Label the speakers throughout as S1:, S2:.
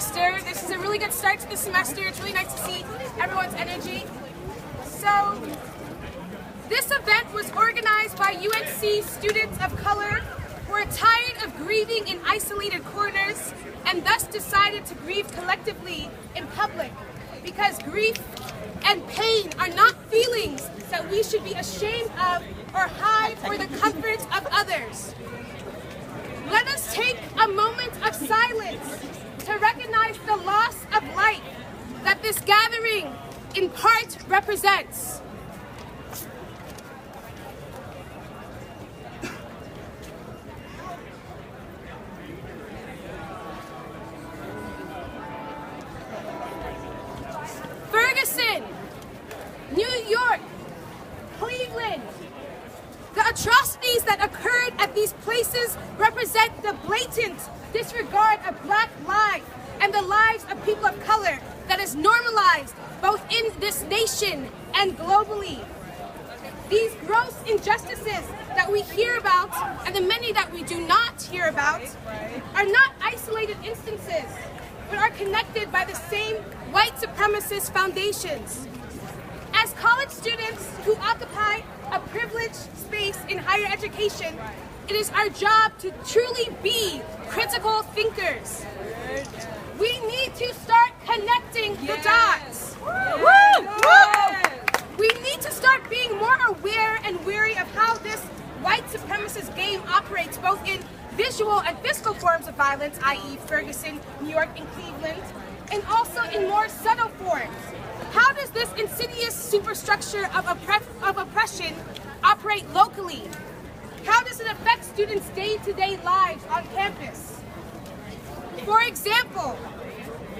S1: semester. This is a really good start to the semester. It's really nice to see everyone's energy. So, this event was organized by UNC students of color who are tired of grieving in isolated corners and thus decided to grieve collectively in public, because grief and pain are not feelings that we should be ashamed of or hide for the comfort of others. Let us take a moment of silence to recognize the loss of life that this gathering in part represents. Ferguson, New York, Cleveland. The atrocities that occurred at these places represent the blatant disregard of Black lives and the lives of people of color that is normalized both in this nation and globally. These gross injustices that we hear about, and the many that we do not hear about, are not isolated instances, but are connected by the same white supremacist foundations. As college students who occupy a privileged space in higher education, it is our job to truly be critical thinkers. We need to start connecting the dots. We need to start being more aware and wary of how this white supremacist game operates both in visual and physical forms of violence, i.e. Ferguson, New York, and Cleveland, and also in more subtle forms. How does this insidious superstructure of oppression operate locally? How does it affect students' day-to-day lives on campus? For example,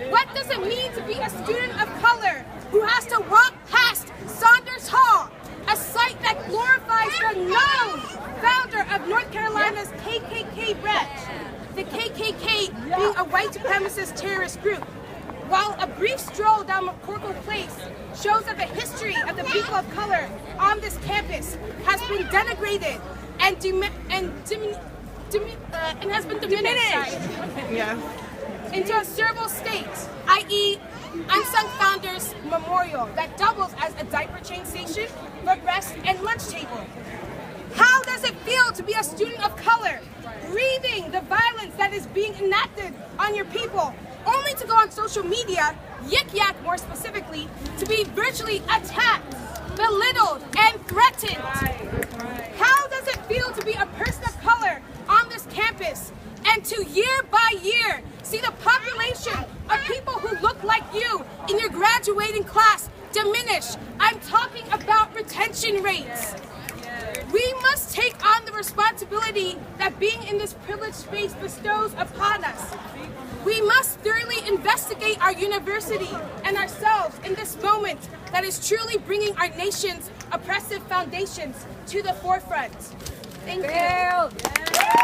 S1: what does it mean to be a student of color who has to walk past Saunders Hall, a site that glorifies the known founder of North Carolina's KKK branch, the KKK being a white supremacist terrorist group, while a brief stroll down McCorkle Place shows that the history of the people of color on this campus has been denigrated and has been diminished into a servile state, i.e. Unsung Founders Memorial that doubles as a diaper change station, footrest, and lunch table. How does it feel to be a student of color, grieving the violence that is being enacted on your people, only to go on social media, Yik Yak more specifically, to be virtually attacked, belittled, and threatened? How does it feel to be a person of color on this campus and to year by year see the population of people who look like you in your graduating class diminish? I'm talking about retention rates. We must take on the responsibility that being in this privileged space bestows upon us. We must thoroughly investigate our university and ourselves in this moment that is truly bringing our nation's oppressive foundations to the forefront. Thank you.